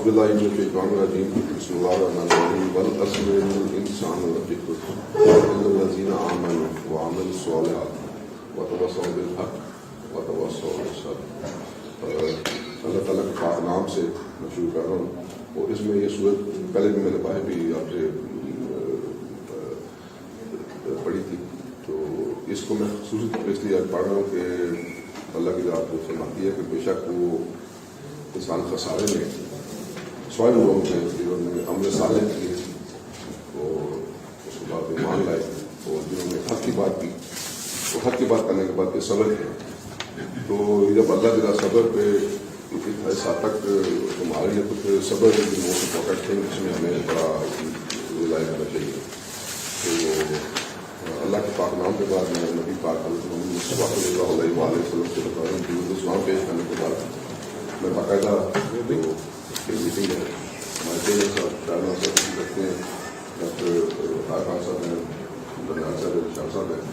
باللہ من الشیطان الرجیم بسم اللہ الرحمن الرحیم والعصر ان الانسان لفی خسر الا الذین آمنوا وعملوا الصالحات وتواصوا بالحق وتواصوا بالصبر۔ اللہ تعالیٰ کے پاک نام سے میں شروع کر رہا ہوں، اور اس میں یہ سورت پہلے بھی میں نے باہر بھی آپ سے پڑھی تھی، تو اس کو میں خصوصی طور پر اس لیے پڑھ رہا ہوں کہ اللہ کی ذات کو فرماتی ہے کہ بے شک وہ انسان خسارے میں سوائے لوگوں کے جنہوں نے عمل صالح کیے اور اس کے بعد ایمان لائے اور جنہوں نے حق کی بات کی، تو حق کی بات کرنے کے بعد یہ صبر کیا، تو جب اللہ تعالیٰ صبر پہ اس حد تک ہمارے لیے تو پھر صبر کی موسٹ امپورٹنٹ تھنگ اس میں ہمیں بڑا ریلائز کرنا چاہیے۔ تو اللہ کے پاک نام کے بعد میں نبی پاک صلی اللہ علیہ وسلم سے بتا رہا ہوں کہ اسلام پیش کرنے کے بعد میں باقاعدہ میٹنگ ہے ہمارے پہلے صاحب شاہ صاحب رکھتے ہیں، ڈاکٹر خان صاحب ہیں، بنیاد صاحب شاہ صاحب ہیں،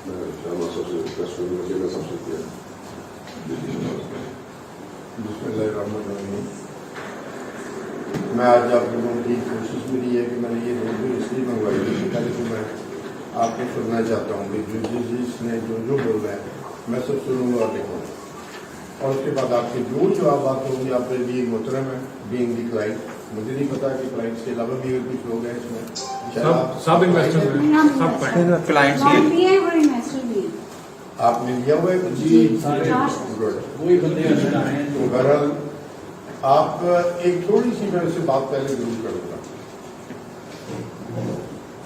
میں شاہ صاحب سے ریکویسٹ کروں گا کہ سب سے کیا بسم اللہ الرحمن الرحیم۔ میں آج آپ لوگوں کی کوشش میری ہے کہ میں نے یہ موضوع اس لیے منگوائی تھی کہ پہلے تو میں آپ کو سننا چاہتا ہوں کہ جس نے جو بول رہا ہے میں سب سنوں گا اور لکھوں گا، اور اس کے بعد آپ کے جو جوابات ہوں گے آپ کے لیے محترم ہے بینگ دی کلائنٹ۔ مجھے نہیں پتا کہ کلائنٹس کے علاوہ بھی کچھ لوگ ہیں اس میں، سب انویسٹر آپ نے لیا ہوا ہے جی تو بہرحال آپ ایک تھوڑی سی میں سے بات پہلے ضرور کروں گا۔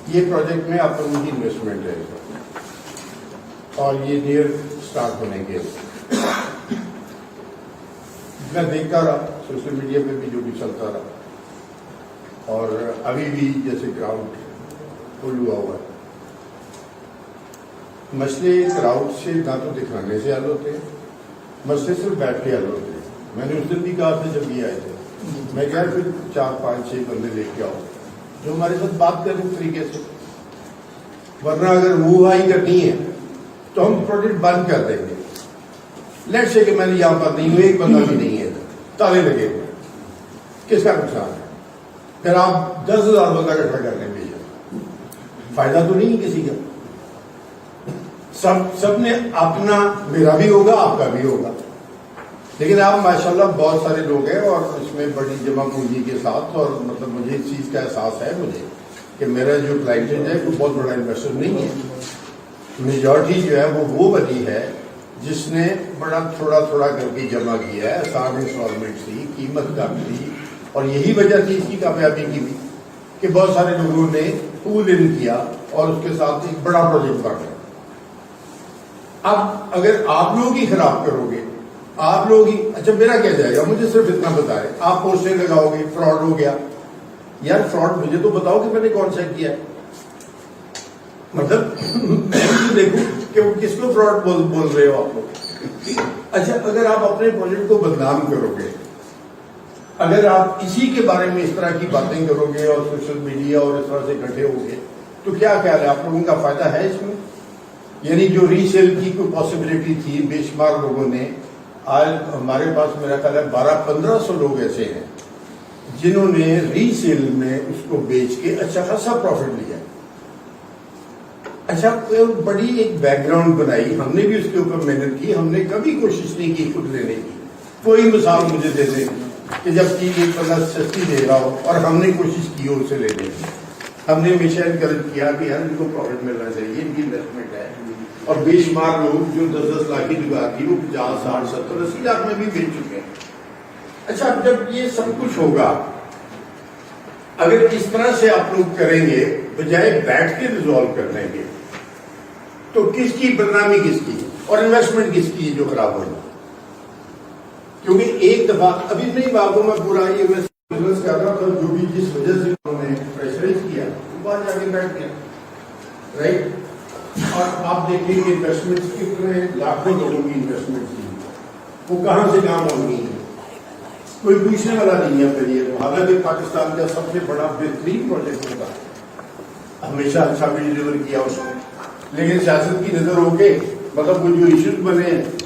یہ پروجیکٹ میں آپ لوگوں کی انویسٹمنٹ ہے اور یہ نیئر اسٹارٹ ہونے کے میں دیکھتا رہا سوشل میڈیا پہ بھی جو بھی چلتا رہا، اور ابھی بھی جیسے کراؤڈ فل ہوا ہوا ہے۔ مسئلے کراؤڈ سے نہ تو دکھانے سے حل ہوتے ہیں، مسئلے صرف بیٹھ کے حل ہوتے ہیں۔ میں نے اس دن بھی کہا تھا جب یہ آئے تھے، میں کہا پھر 4 5 6 بندے لے کے آؤ جو ہمارے ساتھ بات کریں اس طریقے سے، ورنہ اگر وہ ہائی کرنی ہے تو ہم پروجیکٹ بند کر دیں گے۔ لیٹ سے کہ میں نے یہاں پر نہیں ہوں، ایک بندہ بھی نہیں ہے، تالے لگے ہوئے، کس کا نقصان ہے؟ پھر آپ 10,000 بندہ اکٹھا کر لیں گے، فائدہ تو نہیں کسی کا۔ سب نے اپنا، میرا بھی ہوگا آپ کا بھی ہوگا، لیکن آپ ماشاءاللہ بہت سارے لوگ ہیں اور اس میں بڑی جمع پونجی کے ساتھ، اور مطلب مجھے اس چیز کا احساس ہے مجھے کہ میرا جو کلائنٹ ہے وہ بہت بڑا انویسٹر نہیں ہے۔ میجورٹی جو ہے وہ بنی ہے جس نے بڑا تھوڑا تھوڑا کر کے جمع کیا ہے، آسان انسٹالمنٹ تھی، قیمت کم تھی، اور یہی وجہ تھی اس کی کامیابی کی بھی کہ بہت سارے لوگوں نے پول ان کیا اور اس کے ساتھ ایک بڑا پروجیکٹ بن گیا۔ اب اگر آپ لوگ ہی خراب کرو گے، آپ لوگ ہی، اچھا میرا کیا جائے گا؟ مجھے صرف اتنا بتائے، آپ پوسٹیں لگاؤ گے فراڈ ہو گیا، یار فراڈ مجھے تو بتاؤ کہ میں نے کون سا کیا ہے، مطلب میں دیکھوں کہ وہ کس کو فراڈ بول رہے ہو آپ لوگ۔ اچھا اگر آپ اپنے پروجیکٹ کو بدنام کرو گے، اگر آپ اسی کے بارے میں اس طرح کی باتیں کرو گے اور سوشل میڈیا اور اس طرح سے اکٹھے ہو گے، تو کیا خیال ہے آپ لوگوں کا فائدہ ہے اس میں؟ یعنی جو ری سیل کی کوئی پاسبلٹی تھی، بے شمار لوگوں نے، آج ہمارے پاس میرا خیال ہے 1200-1500 لوگ ایسے ہیں جنہوں نے ری سیل میں اس کو بیچ کے اچھا خاصا پروفٹ لیا۔ اچھا بڑی ایک بیک گراؤنڈ بنائی، ہم نے بھی اس کے اوپر محنت کی، ہم نے کبھی کوشش نہیں کی خود لینے کی۔ کوئی مثال مجھے دے دیں کہ جب چیز ایک بندہ سستی دے رہا ہو اور ہم نے کوشش کی ہو اسے لینے کی۔ ہم نے ہمیشہ انکریج کیا کہ ہر ان کو پروفٹ ملنا چاہیے، ان کی انویسٹمنٹ ہے، اور بے شمار لوگ جو 10-10 لاکھ کی جگہ تھی وہ 50 60 70 80 لاکھ میں بھی بیچ چکے ہیں۔ اچھا اب جب یہ سب کچھ ہوگا، اگر اس طرح سے آپ لوگ کریں گے بجائے بیٹھ کے ریزالو کر لیں گے، تو کس کی بدنامی کس کی اور انویسٹمنٹ کس کی جو خراب ہوگی؟ کیونکہ ایک دفعہ ابھی نہیں بات کو میں پورا یہ بزنس کر رہا تھا، جو بھی جس وجہ سے انہوں نے پریشرائز کیا وہ باہر جا کے بیٹھ گیا، رائٹ؟ اور آپ دیکھیں کہ انویسٹمنٹ کتنے لاکھوں لوگوں کی انویسٹمنٹ تھی، وہ کہاں سے کام ہونی ہے، کوئی پوچھنے والا نہیں ہے۔ پھر یہ حالانکہ پاکستان کا سب سے بڑا بہترین پروجیکٹ ہوتا ہے، ہمیشہ اچھا بھی ڈلیور کیا اس نے، لیکن سیاست کی نظر ہو کے مطلب وہ جو ایشوز بنے ہیں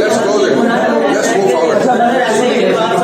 Let's close it. Let's move forward.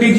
DG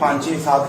5-6-7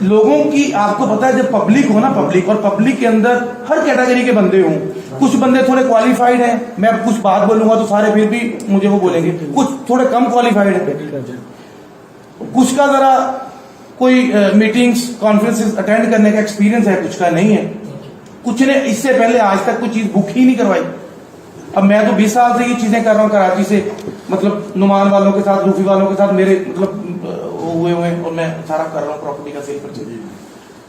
لوگوں کی آپ کو پتا ہے جب پبلک ہو نا، پبلک اور پبلک کے اندر ہر کیٹیگری کے بندے ہوں. کچھ بندے تھوڑے کوالیفائڈ ہیں، میں اب کچھ بات بولوں گا تو سارے پھر بھی مجھے وہ بولیں گے. کچھ تھوڑے کم کوالیفائڈ ہیں، کچھ کا ذرا کوئی میٹنگز کانفرنسز اٹینڈ کرنے کا ایکسپیرینس ہے، کچھ کا نہیں ہے. کچھ نے اس سے پہلے آج تک کوئی چیز بک ہی نہیں کروائی. اب میں تو 20 سال سے یہ چیزیں کر رہا ہوں کراچی سے، مطلب نعمان والوں کے ساتھ، روفی والوں کے ساتھ میرے مطلب ہوئے اور میں سارا کر رہا ہوں پراپرٹی کا سیل پرچیز.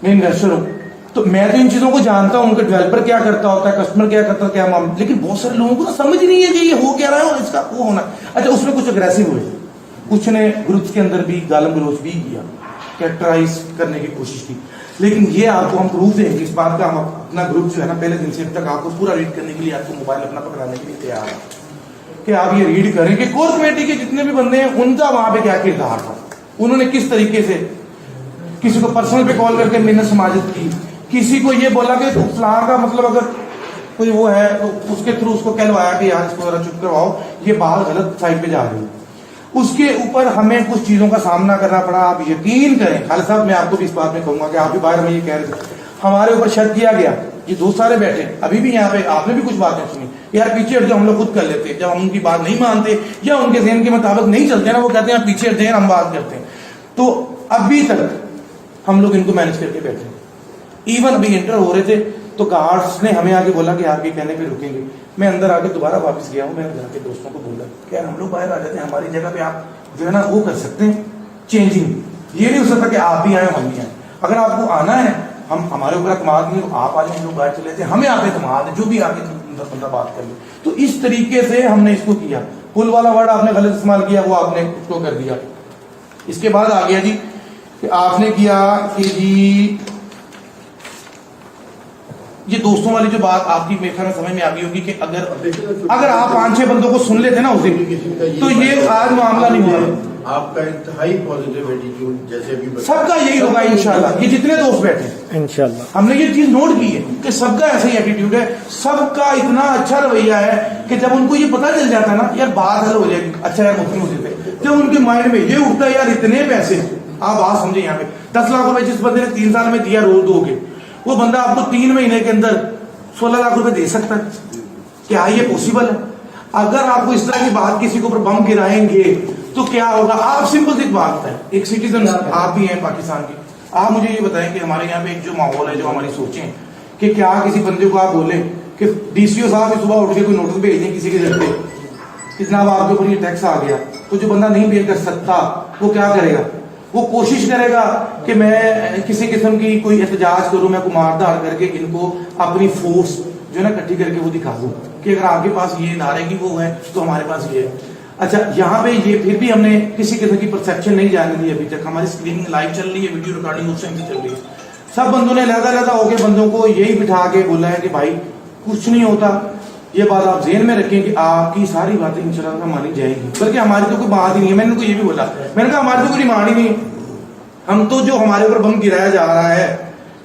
میں انویسٹر ہوں تو میں تو ان چیزوں کو جانتا ہوں کہ ڈیولپر کیا کرتا ہوتا ہے، کسٹمر کیا کرتا ہے، کیا معاملہ. لیکن بہت سارے لوگوں کو نا سمجھ نہیں ہے کہ یہ ہو کیا رہا ہے اور اس کا وہ ہونا. اچھا اس میں کچھ اگریسو ہوئے، کچھ نے گروپس کے اندر بھی گالم گلوچ بھی کیا، کیریکٹرائز کرنے کی کوشش کی. لیکن یہ آپ کو ہم پروف دیں گے اس بات کا. ہم اپنا گروپ جو ہے نا پہلے دن سے اب تک آپ کو پورا ریڈ کرنے کے لیے، آپ کو موبائل اپنا پکڑانے کے لیے تیار ہے کہ آپ یہ ریڈ کریں کہ کور کمیٹی کے جتنے بھی بندے ہیں ان کا وہاں پہ کیا کردار تھا. انہوں نے کس طریقے سے کسی کو پرسنل پہ کال کر کے محنت سماجت کی، کسی کو یہ بولا کہ فلاں کا مطلب اگر کوئی وہ ہے تو اس کے تھرو اس کو کہلوایا کہ یار اس کو ذرا چپ کرواؤ، یہ بات غلط سائڈ پہ جا رہی ہے. اس کے اوپر ہمیں کچھ چیزوں کا سامنا کرنا پڑا. آپ یقین کریں خالد صاحب، میں آپ کو بھی اس بات میں کہوں گا کہ آپ بھی باہر میں یہ کہہ رہے تھے، ہمارے اوپر شک کیا گیا. یہ دوست سارے بیٹھے ابھی بھی یہاں پہ، آپ نے بھی کچھ باتیں سنی یار پیچھے ہٹ جاؤ، ہم لوگ خود کر لیتے. جب ہم ان کی بات نہیں مانتے یا ان کے ذہن کے مطابق نہیں چلتے نا، وہ کہتے ہیں پیچھے ہٹ جائیں ہم بات کرتے ہیں. تو ابھی تک ہم لوگ ان کو مینج کر کے بیٹھے. ایون ابھی انٹر ہو رہے تھے تو گارڈس نے ہمیں آگے بولا کہ آپ کے کہنے پہ رکیں گے. میں اندر آ کے دوبارہ واپس گیا ہوں. میں نے جا کے دوستوں کو بولا کہ یار ہم لوگ باہر آ جاتے ہیں، ہماری جگہ پہ آپ جو ہے نا وہ کر سکتے ہیں چینجنگ. یہ نہیں ہو سکتا کہ آپ بھی آئیں ہم بھی آئیں. اگر آپ کو آنا ہے، ہم ہمارے اوپر اعتماد نہیں تو آپ آ جائیں، ہم لوگ باہر چلے تھے، ہمیں آپ اعتماد ہے، جو بھی آ کے بندہ بات کر لے. تو اس طریقے سے ہم نے اس کو کیا. پل والا ورڈ آپ نے غلط استعمال کیا، وہ آپ نے اس کو کر دیا. اس کے بعد آ گیا جی کہ آپ نے کیا کہ جی یہ دوستوں والی جو بات آپ کی میرے خیال میں سمجھ میں آ گئی ہوگی کہ اگر آپ 5-6 بندوں کو سن لیتے نا اس دن تو یہ آج معاملہ نہیں ہوا. آپ کا انتہائی پازیٹیو ایٹیٹیوڈ جیسے بھی سب کا یہی ہوگا انشاءاللہ. یہ جتنے دوست بیٹھے انشاءاللہ ہم نے یہ چیز نوٹ کی ہے کہ سب کا ایسا ہی ایٹیٹیوڈ ہے. سب کا اتنا اچھا رویہ ہے کہ جب ان کو یہ پتا چل جاتا ہے نا یار بات حل ہو جائے گی، اچھا یار مفتی ہوتے تھے، جب ان کے مائنڈ میں یہ اٹھتا ہے یار اتنے پیسے، آپ بات سمجھے یہاں پہ 10 لاکھ روپے جس بندے نے 3 سال میں دیا روز دو گے، وہ بندہ آپ کو 3 مہینے کے اندر 16 لاکھ روپے دے سکتا ہے. کیا یہ پوسیبل ہے؟ اگر آپ کو اس طرح کی بات کسی کے اوپر بم گرائیں گے تو کیا ہوگا؟ آپ سمپل سی بات ہے، ایک سٹیزن آپ بھی ہیں پاکستان کے، آپ مجھے یہ بتائیں کہ ہمارے یہاں پہ ایک جو ماحول ہے، جو ہماری سوچیں کہ کیا کسی بندے کو آپ بولیں کہ ڈی سی او صاحب صبح اٹھ کے کوئی نوٹس بھیج دیں کسی کے گھر پہ کتنا آپ کے اوپر یہ ٹیکس آ گیا، تو جو بندہ نہیں پے کر سکتا وہ کیا کرے گا؟ وہ کوشش کرے گا کہ میں کسی قسم کی کوئی احتجاج کروں، میں کو مار دھاڑ کر کے ان کو اپنی فورس جو ہے نا اکٹھی کر کے وہ دکھا دوں کہ اگر آپ کے پاس یہ ادارے کی وہ ہے تو ہمارے پاس یہ ہے. اچھا یہاں پہ یہ پھر بھی ہم نے کسی قسم کی پرسپشن نہیں جانے دی ابھی تک. ہماری اسکریننگ لائیو چل رہی ہے، ویڈیو ریکارڈنگ اس ٹائم سے چل رہی ہے. سب بندوں نے علیحدہ ہو کے بندوں کو یہی بٹھا کے بولا ہے کہ بھائی کچھ نہیں ہوتا. یہ بات آپ ذہن میں رکھیں کہ آپ کی ساری باتیں انشاءاللہ مانی جائیں گی، بلکہ ہماری تو کوئی بات ہی نہیں ہے. میں نے ان کو یہ بھی بولا، میں نے کہا ہماری تو کوئی ڈیمانڈ ہی نہیں ہے. ہم تو جو ہمارے اوپر بم گرایا جا رہا ہے،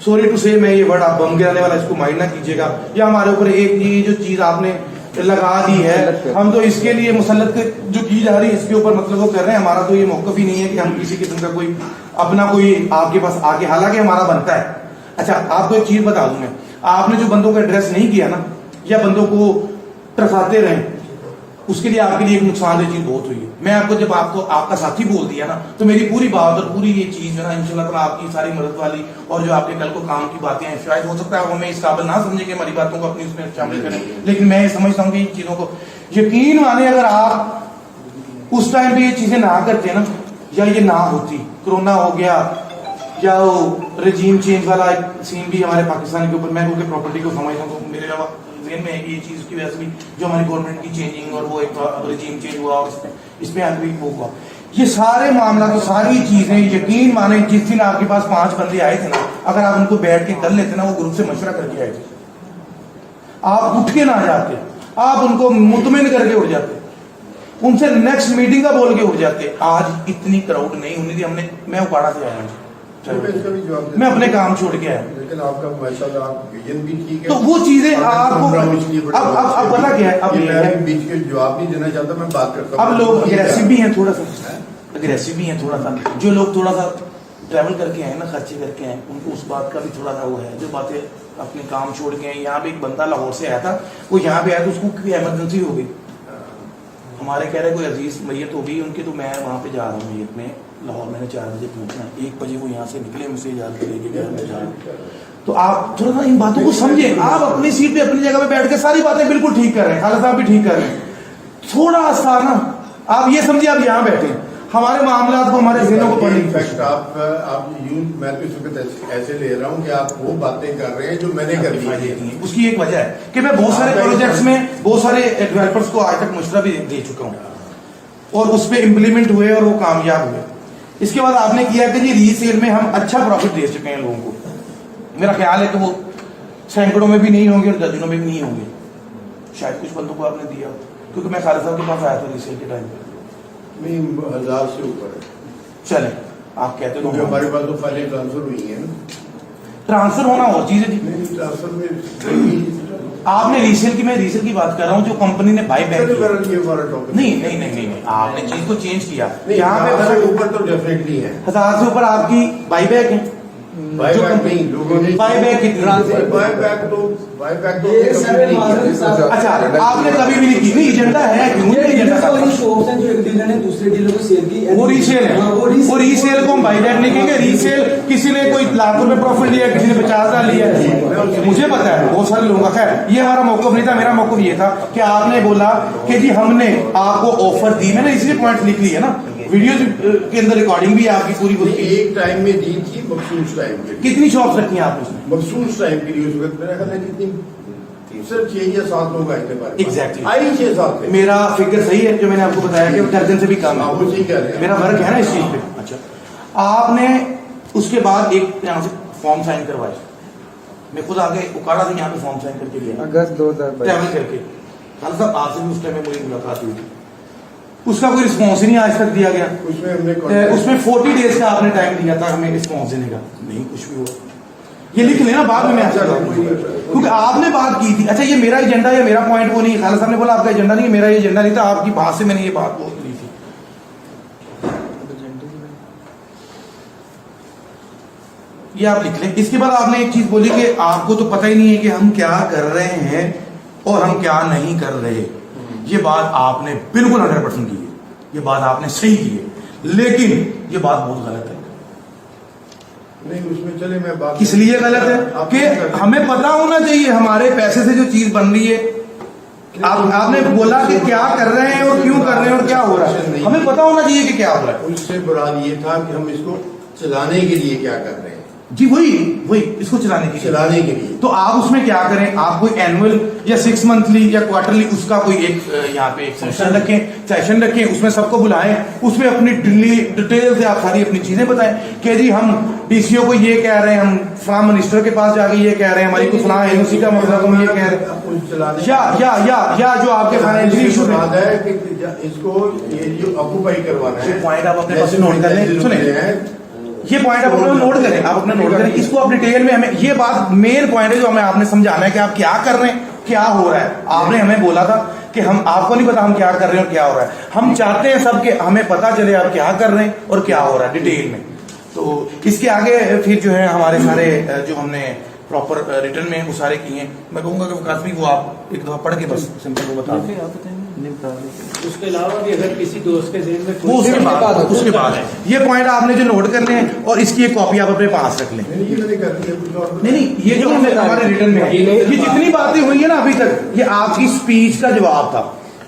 سوری ٹو سے میں یہ ورڈ آپ بم گرانے والا اس کو مائنڈ نہ کیجیے گا، یا ہمارے اوپر ایک یہ جو چیز آپ نے لگا دی ہے، ہم تو اس کے لیے مسلط جو کی جا رہی ہے اس کے اوپر مطلب وہ کر رہے ہیں. ہمارا تو یہ موقف ہی نہیں ہے کہ ہم کسی قسم کا کوئی اپنا کوئی آپ کے پاس آ کے، حالانکہ ہمارا بنتا ہے. اچھا آپ کو ایک چیز بتا دوں میں، آپ نے جو بندوں کو ایڈریس نہیں کیا نا یا بندوں کو ٹرکاتے رہے، اس کے لیے آپ کے لیے ایک نقصان دہ چیز بہت ہوئی ہے. میں آپ کو جب آپ کو آپ کا ساتھی بول دیا نا تو میری پوری بات اور پوری یہ چیز جو ہے نا انشاءاللہ تعالیٰ آپ کی ساری مدد والی اور جو آپ کے کل کو کام کی باتیں ہیں، شاید ہو سکتا ہے ہمیں اس قابل نہ سمجھے کہ ہماری باتوں کو اپنی اس میں شامل کریں، لیکن میں یہ سمجھتا ہوں کہ ان چیزوں کو یقین مانے اگر آپ اس ٹائم پہ یہ چیزیں نہ کرتے نا یا یہ نہ ہوتی، کرونا ہو گیا یا وہ رجیم چینج والا ایک سین بھی ہمارے پاکستان کے اوپر، میں کیونکہ پراپرٹی کو سمجھتا ہوں تو میرے علاوہ ذہن میں ہے کہ یہ چیز کی وجہ سے بھی جو ہماری گورنمنٹ کی چینجنگ اور وہ ایک رجیم چینج ہوا اور اس میں آگے وہ ہوا، یہ سارے معاملات ساری چیزیں یقین مانیں جس دن آپ کے پاس 5 بندے آئے تھے نا، اگر آپ ان کو بیٹھ کے کر لیتے نا، وہ گروپ سے مشورہ کر کے آئے تھے، آپ اٹھ کے نہ جاتے، آپ ان کو مطمئن کر کے اٹھ جاتے، ان سے نیکسٹ میٹنگ کا بول کے اٹھ جاتے. آج اتنی کراؤڈ نہیں ہونی تھی. میں اپاڑا سے آیا ہوں، میں اپنے کام چھوڑ کے آیا، لیکن آپ کا ماشاءاللہ ویژن بھی ٹھیک ہے. تو وہ چیزیں آپ کو اب پتا کیا ہے، اب میں بیچ کے جواب نہیں دینا چاہتا، میں بات کرتا ہوں. اب لوگ اگریسو بھی ہیں، تھوڑا سا اگریسو بھی ہیں، تھوڑا سا جو لوگ تھوڑا سا ٹریول کر کے آئے نا, خرچے کر کے آئے, ان کو اس بات کا بھی تھوڑا سا وہ ہے, جو باتیں اپنے کام چھوڑ کے آئے. یہاں پہ ایک بندہ لاہور سے آیا تھا, وہ یہاں پہ آیا تو اس کو کوئی ایمرجنسی ہو گئی, ہمارے کہہ رہے کوئی عزیز میت ہو گئی ان کی, تو میں وہاں پہ جا رہا ہوں میت میں, لاہور میں نے 4 بجے پہنچنا, 1 بجے وہ یہاں سے نکلے مجھ سے اجازت لے کے گھر میں جا رہا ہوں. تو آپ تھوڑا سا ان باتوں کو سمجھیں. آپ اپنی سیٹ پہ اپنی جگہ پہ بیٹھ کے ساری باتیں بالکل ٹھیک کر رہے ہیں, خالد صاحب بھی ٹھیک کر رہے ہیں, تھوڑا سا نا آپ یہ سمجھیں آپ یہاں بیٹھے ہیں, ہمارے معاملات کو ہمارے ذہنوں کو پڑھیں. انفیکٹ آپ یوں میں تو اس وقت ایسے لے رہا ہوں کہ آپ وہ باتیں کر رہے ہیں جو میں نے کر دی. اس کی ایک وجہ ہے کہ میں بہت سارے پروجیکٹس میں بہت سارے ڈیولپرز کو آج تک مشورہ بھی دے چکا ہوں اور اس پہ امپلیمنٹ ہوئے اور وہ کامیاب ہوئے. اس کے بعد آپ نے کیا کہ جی ری سیل میں ہم اچھا پروفٹ دے چکے ہیں لوگوں کو. میرا خیال ہے کہ وہ سینکڑوں میں بھی نہیں ہوں گے اور درجنوں میں بھی نہیں ہوں گے, شاید کچھ بندوں کو آپ نے دیا, کیونکہ میں خالد صاحب کے پاس آیا تھا ری سیل کے ٹائم پہ. 1000 سے اوپر ہے. چلیں آپ کہتے کیونکہ ہو ہمارے پاس تو فائلیں ٹرانسفر ہوئی ہیں نا. ٹرانسفر ہونا اور چیز ہے جی. ٹرانسفر میں آپ نے ریسیل کی, میں ریسیل کی بات کر رہا ہوں جو کمپنی نے بائی بیک کیا. نہیں نہیں آپ نے چیز کو چینج کیا. یہاں پہ اوپر تو ڈیفینیٹلی ہے, 1000 سے اوپر آپ کی بائی بیک ہے. بائی بیک نہیں, لوگوں نے بائی بیک کتنی, بائی بیک تو اچھا آپ نے کبھی بھی نہیں کی. نہیں ایجنڈا ہے کیوں وہ ریسیل ہے, وہ ریسیل کو ہم بائی بیک نہیں کہیں گے. ریسیل کسی نے کوئی لاکھ روپے پروفٹ لیا, کسی نے 50,000 لیا, مجھے پتا ہے بہت سارے لوگوں کا. خیر یہ ہمارا موقف نہیں تھا, میرا موقف یہ تھا کہ آپ نے بولا کہ جی ہم نے آپ کو آفر دی. میں نے اسی لیے پوائنٹ لکھ لی ہے نا, ویڈیوز کے اندر ریکارڈنگ بھی آپ کی پوری پوری. ایک ٹائم میں دی تھی مخصوص ٹائم کے. کتنی شاپس رکھی ہیں آپ نے مخصوص ٹائم کے لیے؟ اس وقت میرا خیال ہے کتنی صرف 6 یا 7 لوگ آئے تھے. ایگزیکٹلی آئی 6-7 تھے. میرا فگر صحیح ہے جو میں نے آپ کو بتایا کہ درجن سے بھی کم ہے. وہ صحیح کہہ رہے ہیں, میرا فرق ہے نا اس چیز پہ. اچھا آپ نے اس کے بعد ایک یہاں سے فارم سائن کروایا, میں خود آگے اکاڑا سے یہاں پہ فارم سائن کر کے لیا اگست 2022 ٹریول کر کے. خالد صاحب آپ سے بھی اس ٹائم میں میری ملاقات ہوئی تھی, اس کا کوئی رسپانس ہی نہیں آج تک دیا گیا. اس میں ہم نے اس میں 40 ڈیز کا آپ نے ٹائم دیا تھا ہمیں رسپانس دینے کا, نہیں کچھ بھی ہوا. یہ لکھ لینا بعد میں آپ کیونکہ آپ نے بات کی تھی. اچھا یہ میرا ایجنڈا یا میرا پوائنٹ وہ نہیں, خالد صاحب نے بولا آپ کا ایجنڈا نہیں, میرا یہ ایجنڈا نہیں تھا. آپ کی بات سے میں نے یہ بات بول لی تھی. یہ آپ لکھ لیں. اس کے بعد آپ نے ایک چیز بولی کہ آپ کو تو پتہ ہی نہیں ہے کہ ہم کیا کر رہے ہیں اور ہم کیا نہیں کر رہے. یہ بات آپ نے بالکل 100% کی ہے, یہ بات آپ نے صحیح کی ہے, لیکن یہ بات بہت غلط ہے. نہیں اس میں چلے میں بات کس لیے غلط ہے کہ ہمیں پتا ہونا چاہیے ہمارے پیسے سے جو چیز بن رہی ہے. آپ نے بولا کہ کیا کر رہے ہیں اور کیوں کر رہے ہیں اور کیا ہو رہا ہے, ہمیں پتا ہونا چاہیے کہ کیا ہو رہا ہے. اس سے مراد یہ تھا کہ ہم اس کو چلانے کے لیے کیا کر رہے ہیں. جی وہی اس کو چلانے کے لیے. تو آپ اس میں کیا کریں, آپ کوئی اینوئل یا 6 منتھلی یا کوارٹرلی اس کا کوئی ایک یہاں پہ ایک سیشن رکھیں, اس میں سب کو بلائیں, اس میں اپنی ڈیٹیل سے آپ ساری اپنی چیزیں بتائیں کہ جی ہم ڈی سی او کو یہ کہہ رہے ہیں, ہم فلاں منسٹر کے پاس جا کے یہ کہہ رہے ہیں, ہماری کو فلاں این او سی کا مسئلہ ہم یہ کہہ رہے ہیں, یا جو آپ کے فائنینشلی ایشو ہے کہ اس کو یہ جو آکوپائی کروانا ہے. پوائنٹ آپ اپنے پاس نوٹ کر لیں. سنیں یہ پوائنٹ آپ اپنے نوٹ کریں, آپ اپنے نوٹ کریں. اس کو آپ ڈیٹیل میں ہمیں یہ بات مین پوائنٹ ہے جو ہمیں آپ نے سمجھانا ہے کہ آپ کیا کر رہے ہیں, کیا ہو رہا ہے. آپ نے ہمیں بولا تھا کہ ہم آپ کو نہیں پتا ہم کیا کر رہے ہیں اور کیا ہو رہا ہے. ہم چاہتے ہیں سب کہ ہمیں پتا چلے آپ کیا کر رہے ہیں اور کیا ہو رہا ہے ڈیٹیل میں. تو اس کے آگے پھر جو ہے ہمارے سارے جو ہم نے پراپر ریٹرن میں وہ سارے کیے ہیں. میں کہوں گا کہ کافی وہ آپ ایک دفعہ پڑھ کے بس سمپل وہ بتا دیں. اس کے علاوہ بھی اگر کسی دوست کے ذہن میں وہ اس کے بعد ہے یہ پوائنٹ آپ نے جو نوٹ کرنے ہیں اور اس کی ایک کاپی آپ اپنے پاس رکھ لیں. نہیں یہ جو ہمارے ریٹرن میں ہے یہ جتنی باتیں ہوئی ہیں نا ابھی تک یہ آپ کی اسپیچ کا جواب تھا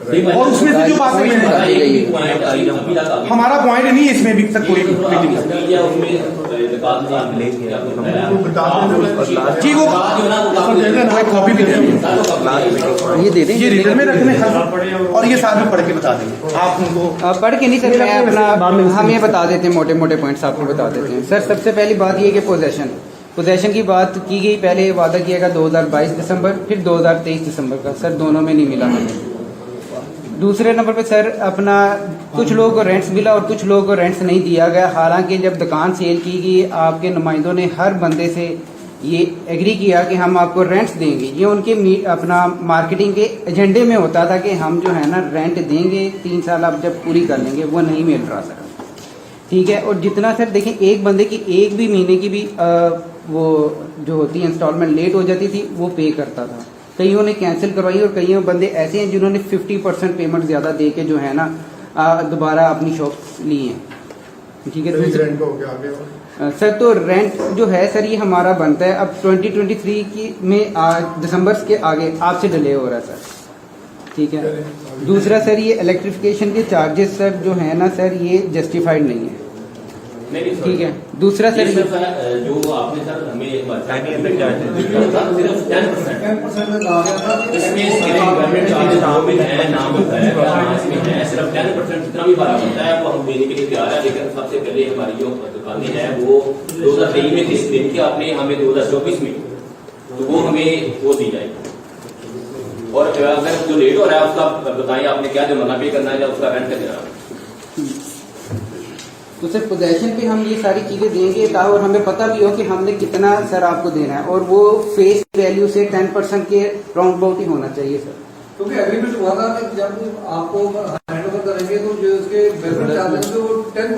اور اس میں سے جو باتیں ہمارا پوائنٹ نہیں ہے اس میں ابھی تک کوئی جی وہ کاپی بھی یہ دے دیں, یہ ریٹرن میں رکھنے اور یہ ساتھ میں پڑھ کے بتا دیں گے آپ ان کو. پڑھ کے نہیں سر, میں اپنا ہم یہ بتا دیتے ہیں موٹے موٹے پوائنٹس آپ کو بتا دیتے ہیں. سر سب سے پہلی بات یہ کہ پوزیشن کی بات کی گئی, پہلے وعدہ کیا گیا 2022 دسمبر پھر 2023 دسمبر کا. سر دونوں میں نہیں ملا ہمیں. دوسرے نمبر پہ سر اپنا کچھ لوگوں کو رینٹس ملا اور کچھ لوگوں کو رینٹس نہیں دیا گیا. حالانکہ جب دکان سیل کی گئی آپ کے نمائندوں نے ہر بندے سے یہ ایگری کیا کہ ہم آپ کو رینٹس دیں گے. یہ ان کے اپنا مارکیٹنگ کے ایجنڈے میں ہوتا تھا کہ ہم جو ہے نا رینٹ دیں گے 3 سال آپ جب پوری کر لیں گے, وہ نہیں مل رہا سر. ٹھیک ہے. اور جتنا سر دیکھیں ایک بندے کی ایک بھی مہینے کی بھی وہ جو ہوتی ہے انسٹالمنٹ لیٹ ہو جاتی تھی وہ پے کرتا تھا. کئیوں نے کینسل کروائی اور کئیوں بندے ایسے ہیں جنہوں نے 50% پیمنٹ زیادہ دے کے جو ہے نا دوبارہ اپنی شاپ لی ہیں. ٹھیک ہے رینٹ ہو گیا آگے سر. تو رینٹ جو ہے سر یہ ہمارا بنتا ہے اب 2023 کی میں دسمبر کے آگے آپ سے ڈیلے ہو رہا ہے سر. ٹھیک ہے. دوسرا سر یہ الیکٹریفیکیشن کے چارجز سر جو ہے نا سر یہ جسٹیفائڈ نہیں ہے. ٹھیک ہے. دوسرا سر جو آپ نے سر ہمیں ایک بات صرف 10% اس میں گورنمنٹ چارجز نام میں ہے نام ہوتا ہے صرف 10% جتنا بھی بارہ ہوتا ہے وہ ہم دینے کے لیے تیار ہے. لیکن سب سے پہلے ہماری جو دکانیں ہیں وہ 2023 میں جس دن کے آپ نے ہمیں 2024 میں تو وہ ہمیں وہ دی جائے گی. اور اگر جو لیٹ ہو رہا ہے اس کا بتائیں آپ نے کیا جمانہ پے کرنا ہے یا اس کا رینٹ کا دینا. تو سر پوزیشن پہ ہم یہ ساری چیزیں دیں گے تاکہ اور ہمیں پتہ بھی ہو کہ ہم نے کتنا سر آپ کو دینا ہے اور وہ فیس ویلیو سے 10% کے راؤنڈ اباؤٹ ہی ہونا چاہیے سر. کیونکہ اگریمنٹ ہوا تھا کہ جب آپ کو ہینڈ اوور کریں گے تو جو اس کے بیلمنٹ چارجز ہیں وہ 10%.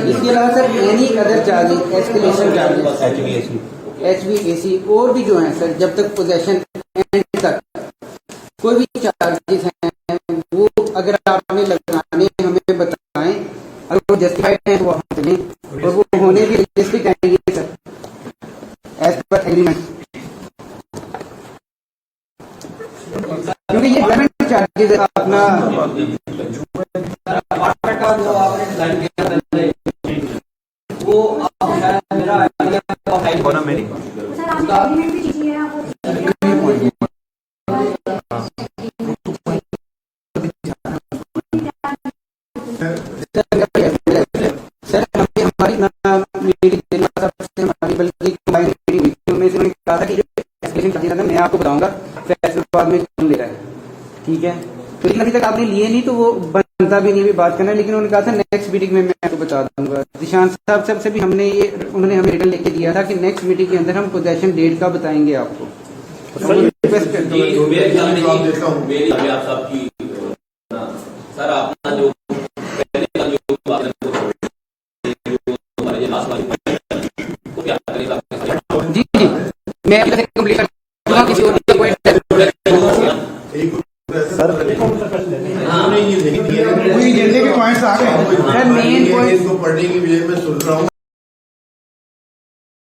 اس کے علاوہ sir any other charges escalation charges H V A C اور بھی جو ہیں سر جب تک پوزیشن اینڈ تک کوئی بھی چارجز ہیں وہ اگر آپ نے لگانے ہمیں بتائیں. اگر وہ جسٹیفائڈ ہیں تو وہ ہم دیں اور وہ ہونے بھی ریئلسٹک چاہیے سر ایز پر ایگریمنٹ. کیونکہ یہ گورنمنٹ چارجز اپنا سر ہماری میں آپ کو بتاؤں گا فیصلہ بعد میں کون لے رہا ہے. ٹھیک ہے. تو ابھی تک آپ نے لیے نہیں تو وہ بنتا بھی نہیں بھی بات کرنا. لیکن انہوں نے کہا تھا نیکسٹ میٹنگ میں آپ کو بتا دوں گا. ذیشان صاحب سے بھی ہم نے یہ انہوں نے ہمیں ریٹن لے کے دیا تھا کہ نیکسٹ میٹنگ کے اندر ہم پوزیشن ڈیٹ کا بتائیں گے آپ کو. سر آپ جو جی جی میں